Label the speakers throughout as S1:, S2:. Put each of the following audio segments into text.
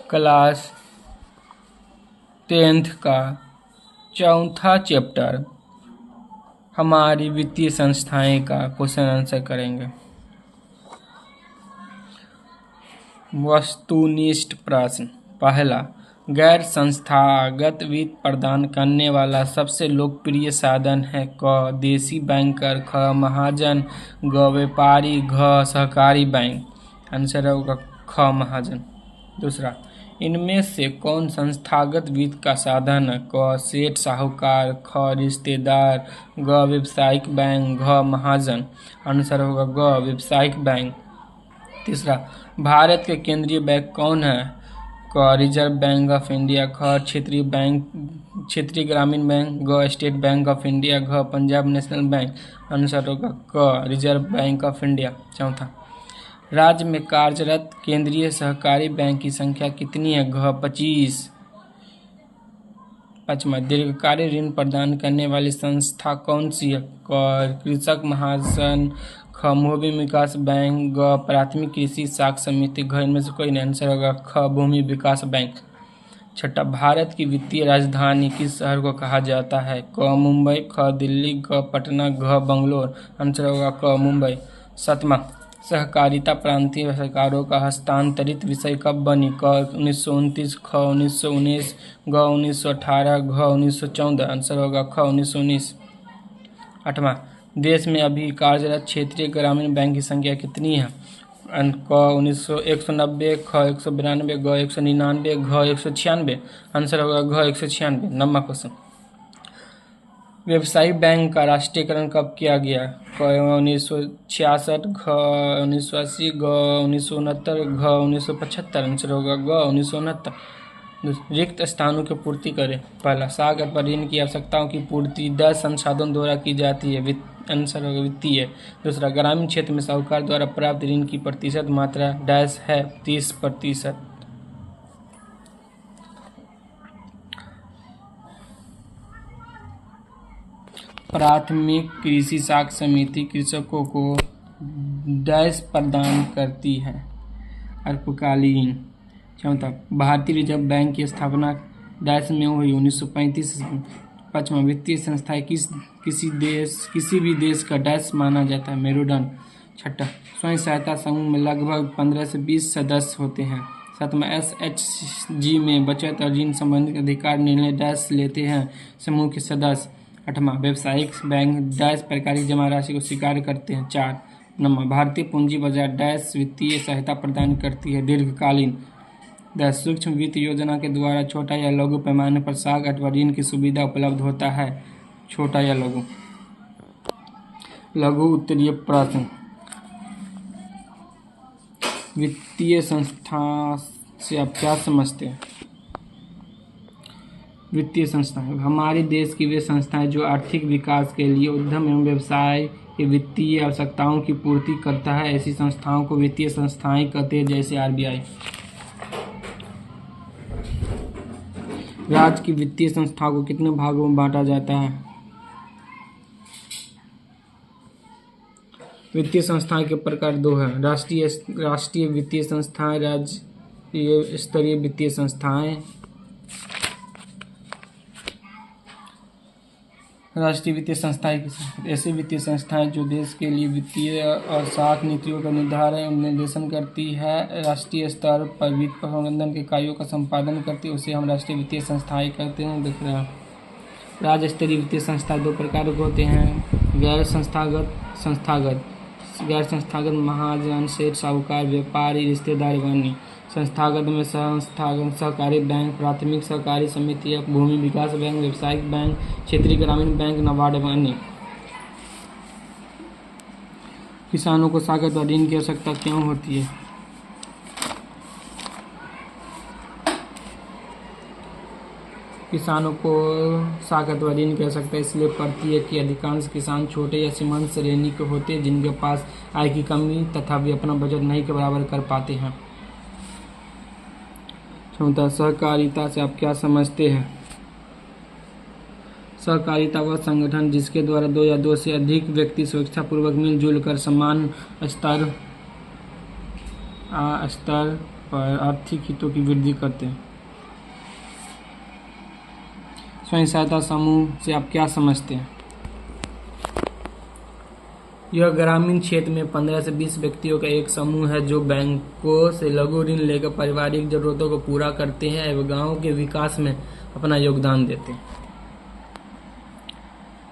S1: Class 10th का चौथा chapter हमारी वित्तीय संस्थाएं का क्वेश्चन आंसर करेंगे। वस्तुनिष्ठ प्रश्न। पहला, गैर संस्थागत वित्त प्रदान करने वाला सबसे लोकप्रिय साधन है क देसी बैंकर, ख महाजन, ग व्यापारी, घ सहकारी बैंक। आंसर होगा ख महाजन। दूसरा, इनमें से कौन संस्थागत वित्त का साधन है? क सेठ साहूकार, ख रिश्तेदार, ग व्यावसायिक बैंक, घ महाजन। आंसर होगा ग व्यावसायिक बैंक। तीसरा, भारत के केंद्रीय बैंक कौन है? क रिजर्व बैंक ऑफ इंडिया, ख क्षेत्रीय ग्रामीण बैंक, ग स्टेट बैंक ऑफ इंडिया, घ पंजाब नेशनल बैंक। आंसर होगा क रिजर्व बैंक ऑफ इंडिया। चौथा, राज्य में कार्यरत केंद्रीय सहकारी बैंक की संख्या कितनी है? घ 25। पाँचवा, दीर्घकालिक ऋण प्रदान करने वाली संस्था कौन सी है? क कृषक महाजन, ख भूमि विकास बैंक, ग प्राथमिक कृषि साख समिति, घ इनमें से कोई नहीं। आंसर होगा ख भूमि विकास बैंक। छठा, भारत की वित्तीय राजधानी किस शहर को कहा जाता है? क मुंबई, ख दिल्ली, ग पटना, घ बंगलोर। आंसर होगा क मुंबई। सातवां, सहकारिता प्रांतीय सरकारों का हस्तांतरित विषय कब बनी? क 1929, ख 1919, ग 1918, घ 1914। आंसर होगा ख 1919। आठवां, देश में अभी कार्यरत क्षेत्रीय ग्रामीण बैंक की संख्या कितनी है? क 190, ख 192, ग 199, घ 196। आंसर होगा घ 196। नंबर क्वेश्चन, व्यावसायिक बैंक का राष्ट्रीयकरण कब किया गया? क 1966, घ 1980, ग 1969, घ 1975। आंसर होगा ग 1969। रिक्त स्थानों की पूर्ति करें। पहला, सागर पर ऋण की आवश्यकताओं की पूर्ति 10 संसाधन द्वारा की जाती है। आंसर होगा वित्तीय। दूसरा, ग्रामीण क्षेत्र में साहूकार द्वारा प्राप्त ऋण की प्रतिशत मात्रा डैश है 30%। प्राथमिक कृषि साख समिति कृषकों को डैश प्रदान करती है? अल्पकालीन। चौथा, भारतीय रिजर्व बैंक की स्थापना डैश में हुई 1935। पाँचवा, वित्तीय संस्थाएं किसी भी देश का डैश माना जाता है? मेरुदंड। छठा, स्वयं सहायता समूह में लगभग 15 से 20 सदस्य होते हैं। सातवां, SHG में बचत और ऋण संबंधित अधिकार निर्णय डैश लेते हैं समूह के सदस्य। आठवां, व्यावसायिक बैंक डैश प्रकार की जमा राशि को स्वीकार करते हैं? 4 नंबर, भारतीय पूंजी बाजार डैश वित्तीय सहायता प्रदान करती है? दीर्घकालीन। 10, सूक्ष्म वित्त योजना के द्वारा छोटा या लघु पैमाने पर साख अथवा ऋण की सुविधा उपलब्ध होता है? छोटा या लघु। लघु उत्तरीय प्रश्न, वित्तीय संस्था से आप क्या समझते हैं? वित्तीय संस्थाएं हमारे देश की वे संस्थाएं जो आर्थिक विकास के लिए उद्यम एवं व्यवसाय की वित्तीय आवश्यकताओं की पूर्ति करता है। ऐसी संस्थाओं को वित्तीय संस्थाएं कहते हैं, जैसे RBI। राज्य की वित्तीय संस्थाओं को कितने भागों में बांटा जाता है? वित्तीय संस्थाएं के प्रकार 2 हैं, राष्ट्रीय वित्तीय संस्थाएं, राज्य स्तरीय वित्तीय संस्थाएं। राष्ट्रीय वित्तीय संस्थाएं ऐसी वित्तीय संस्थाएं जो देश के लिए वित्तीय और साख नीतियों का निर्देशन करती है, राष्ट्रीय स्तर पर वित्त प्रबंधन के कार्यों का संपादन करती है, उसे हम राष्ट्रीय वित्तीय संस्थाएं कहते हैं। देख रहे हैं, राज्य स्तरीय वित्तीय संस्था 2 प्रकार के होते हैं, गैर संस्थागत महाजन, सेठ साहूकार, व्यापारी, रिश्तेदार, वाणी। संस्थागत में सहकारी बैंक, प्राथमिक सहकारी समिति, भूमि विकास बैंक, व्यावसायिक बैंक, क्षेत्रीय ग्रामीण बैंक, नाबार्ड एवं अन्य। किसानों को साख अथवा ऋण की आवश्यकता क्यों होती है? किसानों को साख अथवा ऋण की आवश्यकता इसलिए पड़ती है कि अधिकांश किसान छोटे या सीमांत श्रेणी के होते हैं, जिनके पास आय की कमी तथा वे अपना बजट नहीं के बराबर कर पाते हैं। चौथा, सहकारिता से आप क्या समझते हैं? सहकारिता वह संगठन जिसके द्वारा 2 या 2 से अधिक व्यक्ति स्वेच्छापूर्वक मिलजुल कर समान स्तर पर आर्थिक हितों की वृद्धि करते हैं। स्वयं सहायता समूह से आप क्या समझते हैं? यह ग्रामीण क्षेत्र में 15 से 20 व्यक्तियों का एक समूह है जो बैंकों से लघु ऋण लेकर पारिवारिक जरूरतों को पूरा करते हैं एवं गांव के विकास में अपना योगदान देते हैं।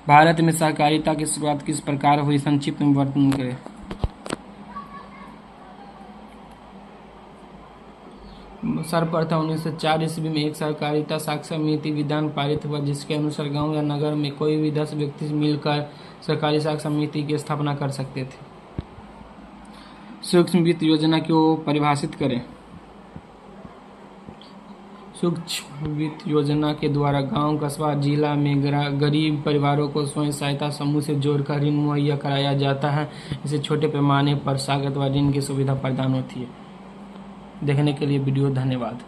S1: भारत में सहकारिता की शुरुआत किस प्रकार हुई, संक्षिप्त में वर्णन करें। सर्वप्रथम 1904 ईस्वी में एक सहकारिता साक्षर समिति विधान पारित हुआ, जिसके अनुसार गांव या नगर में कोई भी 10 व्यक्ति मिलकर सहकारी साक्षर समिति की स्थापना कर सकते थे। सूक्ष्म वित्त योजना को परिभाषित करें। सूक्ष्म वित्त योजना के द्वारा गांव, कस्बा, जिला में गरीब परिवारों को स्वयं सहायता समूह से जोड़कर ऋण मुहैया कराया जाता है। इससे छोटे पैमाने पर सागत व ऋण की सुविधा प्रदान होती है। देखने के लिए वीडियो धन्यवाद।